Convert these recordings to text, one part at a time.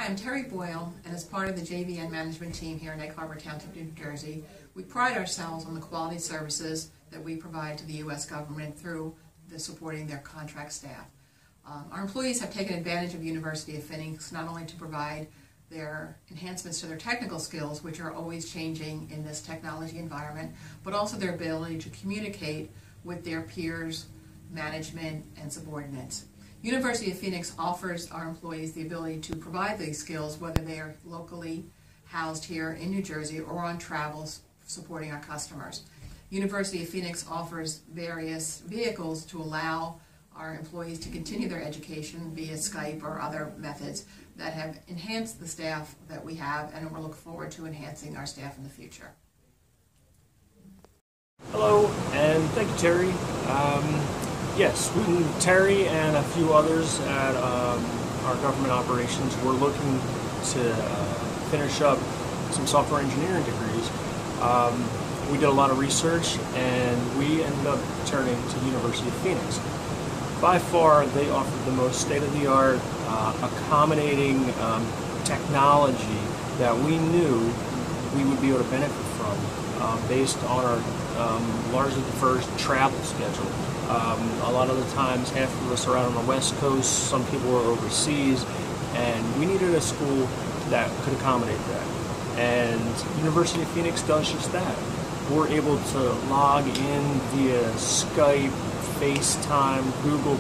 Hi, I'm Terry Boyle, and as part of the JVN management team here in Egg Harbor Township, New Jersey, we pride ourselves on the quality services that we provide to the U.S. government through supporting their contract staff. Our employees have taken advantage of University of Phoenix not only to provide their enhancements to their technical skills, which are always changing in this technology environment, but also their ability to communicate with their peers, management, and subordinates. University of Phoenix offers our employees the ability to provide these skills whether they are locally housed here in New Jersey or on travels supporting our customers. University of Phoenix offers various vehicles to allow our employees to continue their education via Skype or other methods that have enhanced the staff that we have, and we're looking forward to enhancing our staff in the future. Hello, and thank you, Terry. Yes, Terry and a few others at our government operations were looking to finish up some software engineering degrees. We did a lot of research, and we ended up turning to University of Phoenix. By far, they offered the most state-of-the-art, accommodating technology that we knew we would be able to benefit from based on our largely diverse travel schedule. A lot of the times, half of us are out on the West Coast, some people are overseas, and we needed a school that could accommodate that. And University of Phoenix does just that. We're able to log in via Skype, FaceTime, Google+,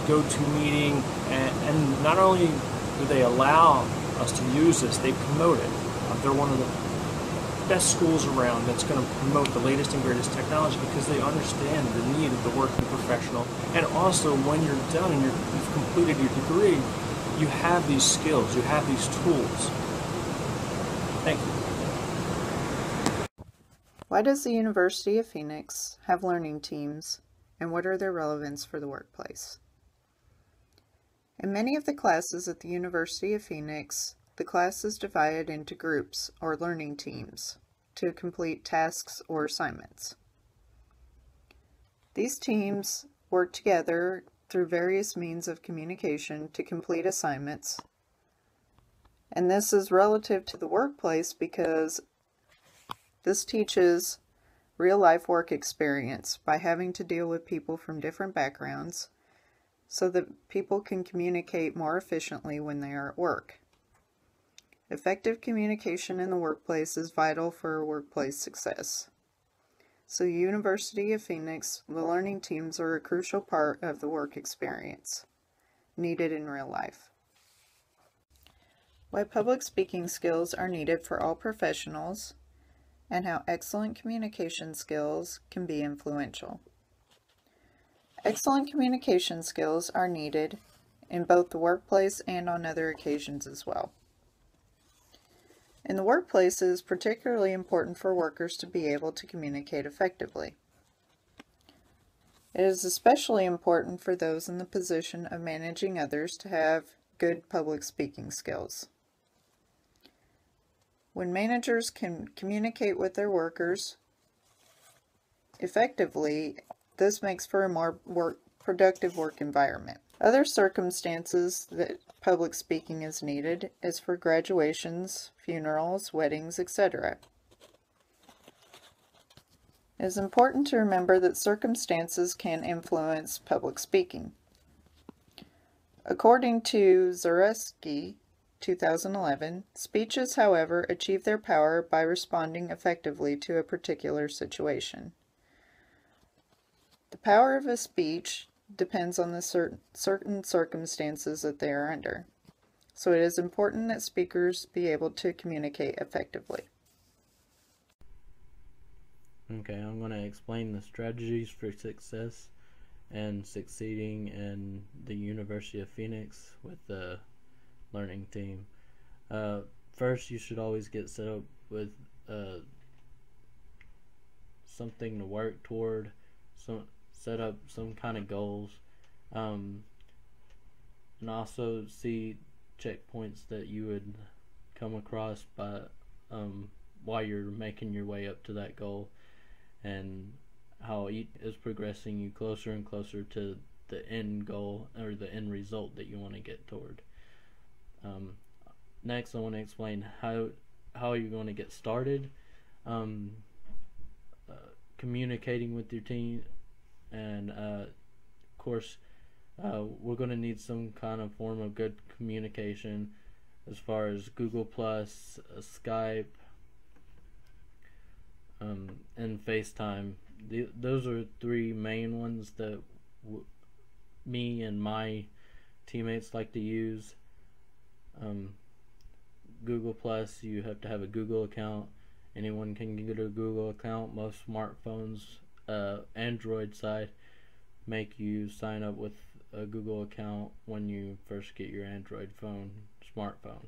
GoToMeeting, and not only do they allow us to use this, they promote it. They're one of the best schools around that's going to promote the latest and greatest technology because they understand the need of the working professional. And also, when you're done and you've completed your degree, you have these skills, you have these tools. Thank you. Why does the University of Phoenix have learning teams, and what are their relevance for the workplace? In many of the classes at the University of Phoenix, the class is divided into groups or learning teams to complete tasks or assignments. These teams work together through various means of communication to complete assignments, and this is relative to the workplace because this teaches real-life work experience by having to deal with people from different backgrounds so that people can communicate more efficiently when they are at work. Effective communication in the workplace is vital for workplace success. So University of Phoenix, the learning teams are a crucial part of the work experience needed in real life. Why public speaking skills are needed for all professionals, and how excellent communication skills can be influential. Excellent communication skills are needed in both the workplace and on other occasions as well. In the workplace, it is particularly important for workers to be able to communicate effectively. It is especially important for those in the position of managing others to have good public speaking skills. When managers can communicate with their workers effectively, this makes for a more productive work environment. Other circumstances that public speaking is needed is for graduations, funerals, weddings, etc. It is important to remember that circumstances can influence public speaking. According to Zurewski, 2011, speeches, however, achieve their power by responding effectively to a particular situation. The power of a speech depends on the certain circumstances that they are under. So it is important that speakers be able to communicate effectively. Okay, I'm going to explain the strategies for success and succeeding in the University of Phoenix with the learning team. First, you should always get set up with something to work toward, set up some kind of goals, and also see checkpoints that you would come across by while you're making your way up to that goal, and how each is progressing you closer and closer to the end goal or the end result that you want to get toward. Um, Next, I want to explain how you're going to get started um, communicating with your team, and of course, we're going to need some kind of form of good communication as far as Google Plus, Skype, and FaceTime. Those are three main ones that me and my teammates like to use. Google Plus, you have to have a Google account. Anyone can get a Google account. Most smartphones, Android side, make you sign up with a Google account when you first get your Android smartphone.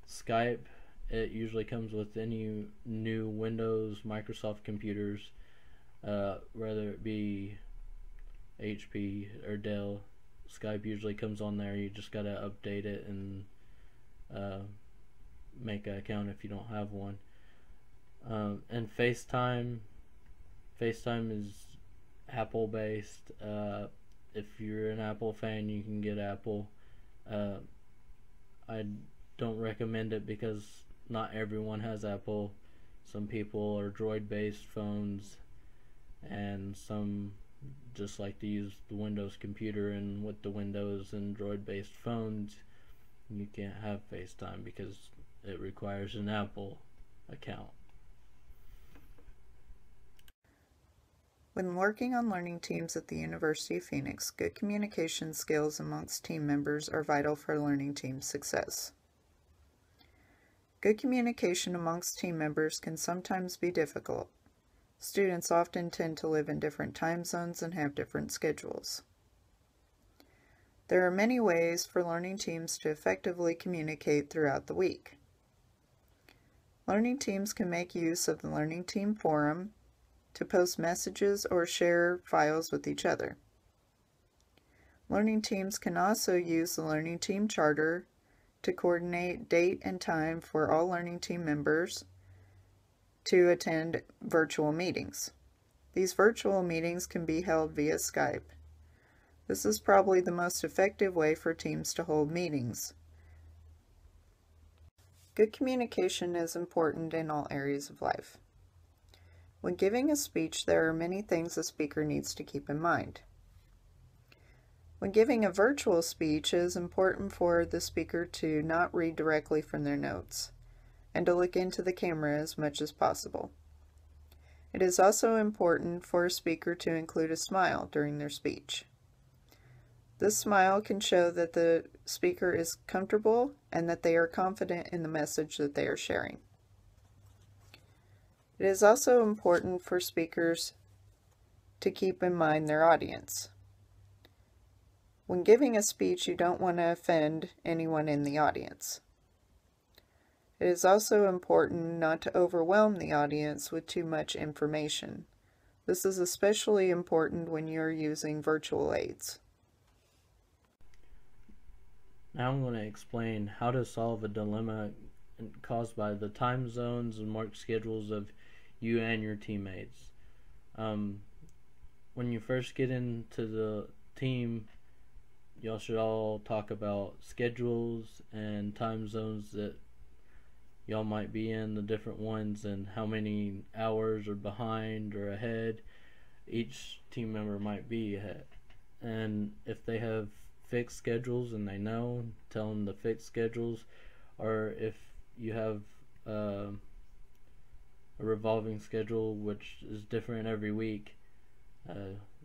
Skype, it usually comes with any new Windows, Microsoft computers, whether it be HP or Dell. Skype usually comes on there. You just gotta update it and make an account if you don't have one. And FaceTime is Apple based. If you're an Apple fan, you can get Apple. I don't recommend it because not everyone has Apple. Some people are Droid based phones, and some just like to use the Windows computer, and with the Windows and Droid based phones you can't have FaceTime because it requires an Apple account. When working on learning teams at the University of Phoenix, good communication skills amongst team members are vital for learning team success. Good communication amongst team members can sometimes be difficult. Students often tend to live in different time zones and have different schedules. There are many ways for learning teams to effectively communicate throughout the week. Learning teams can make use of the Learning Team Forum to post messages or share files with each other. Learning teams can also use the Learning Team Charter to coordinate date and time for all learning team members to attend virtual meetings. These virtual meetings can be held via Skype. This is probably the most effective way for teams to hold meetings. Good communication is important in all areas of life. When giving a speech, there are many things a speaker needs to keep in mind. When giving a virtual speech, it is important for the speaker to not read directly from their notes and to look into the camera as much as possible. It is also important for a speaker to include a smile during their speech. This smile can show that the speaker is comfortable and that they are confident in the message that they are sharing. It is also important for speakers to keep in mind their audience. When giving a speech, you don't want to offend anyone in the audience. It is also important not to overwhelm the audience with too much information. This is especially important when you're using virtual aids. Now I'm going to explain how to solve a dilemma caused by the time zones and work schedules of you and your teammates. When you first get into the team, y'all should all talk about schedules and time zones that y'all might be in, the different ones, and how many hours are behind or ahead each team member might be ahead. And if they have fixed schedules and they know, tell them the fixed schedules, or if you have a revolving schedule which is different every week,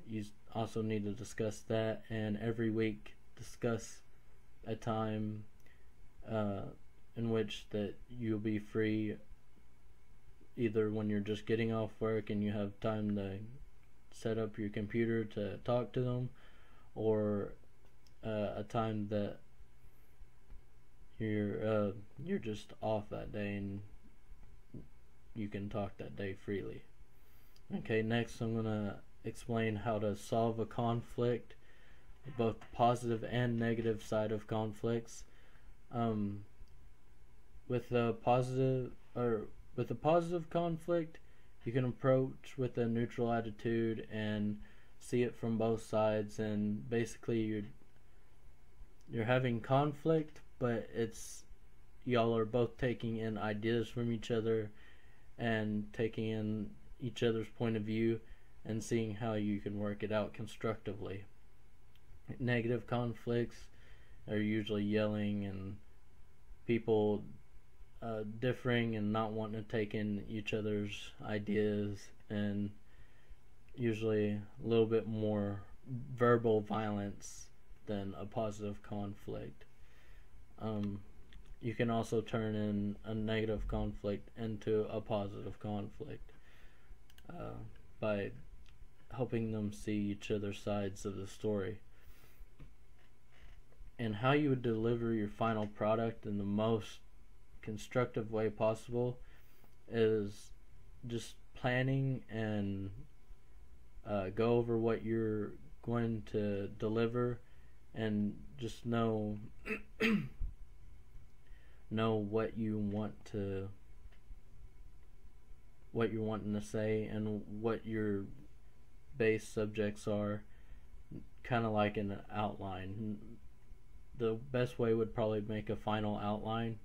you also need to discuss that, and every week discuss a time in which that you'll be free, either when you're just getting off work and you have time to set up your computer to talk to them, or a time that you're just off that day and you can talk that day freely. Okay, next I'm gonna explain how to solve a conflict, both the positive and negative side of conflicts. With a positive conflict, you can approach with a neutral attitude and see it from both sides, and basically you're having conflict, but it's y'all are both taking in ideas from each other and taking in each other's point of view and seeing how you can work it out constructively. Negative conflicts are usually yelling and people differing and not wanting to take in each other's ideas, and usually a little bit more verbal violence than a positive conflict. You can also turn in a negative conflict into a positive conflict by helping them see each other's sides of the story. And how you would deliver your final product in the most constructive way possible is just planning and go over what you're going to deliver, and just know what you're wanting to say and what your base subjects are, kind of like an outline. The best way would probably make a final outline,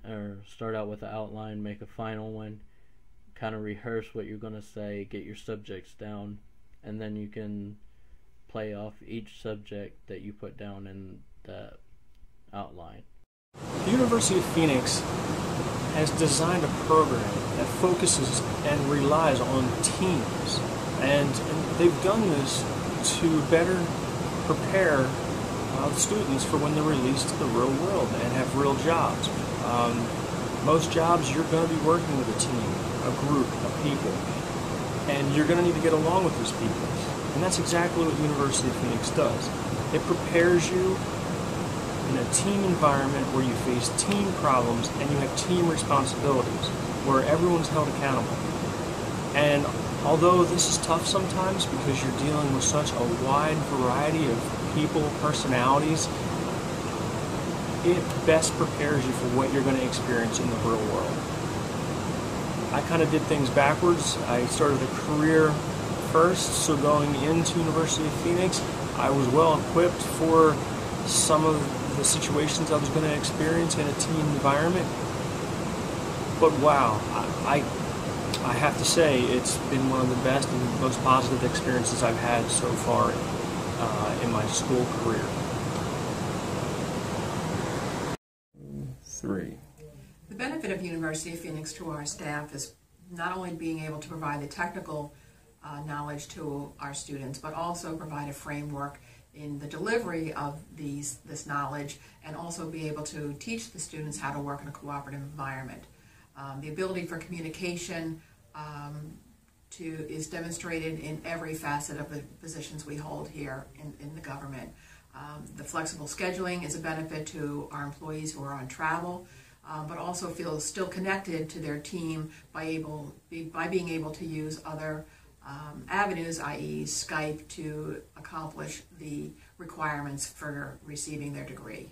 or start out with an outline, make a final one, kind of rehearse what you're going to say, get your subjects down, and then you can play off each subject that you put down in the outline. The University of Phoenix has designed a program that focuses and relies on teams, and they've done this to better prepare the students for when they're released to the real world and have real jobs. Most jobs, you're going to be working with a team, a group of people, and you're going to need to get along with those people. And that's exactly what University of Phoenix does. It prepares you in a team environment where you face team problems and you have team responsibilities, where everyone's held accountable. And although this is tough sometimes because you're dealing with such a wide variety of people, personalities, it best prepares you for what you're going to experience in the real world. I kind of did things backwards. I started a career first, so going into University of Phoenix, I was well equipped for some of the situations I was going to experience in a team environment. But wow, I have to say it's been one of the best and most positive experiences I've had so far in my school career. 3. The benefit of University of Phoenix to our staff is not only being able to provide the technical knowledge to our students, but also provide a framework in the delivery of this knowledge, and also be able to teach the students how to work in a cooperative environment. The ability for communication is demonstrated in every facet of the positions we hold here in the government. The flexible scheduling is a benefit to our employees who are on travel, but also feel still connected to their team by being able to use other avenues, i.e. Skype, to accomplish the requirements for receiving their degree.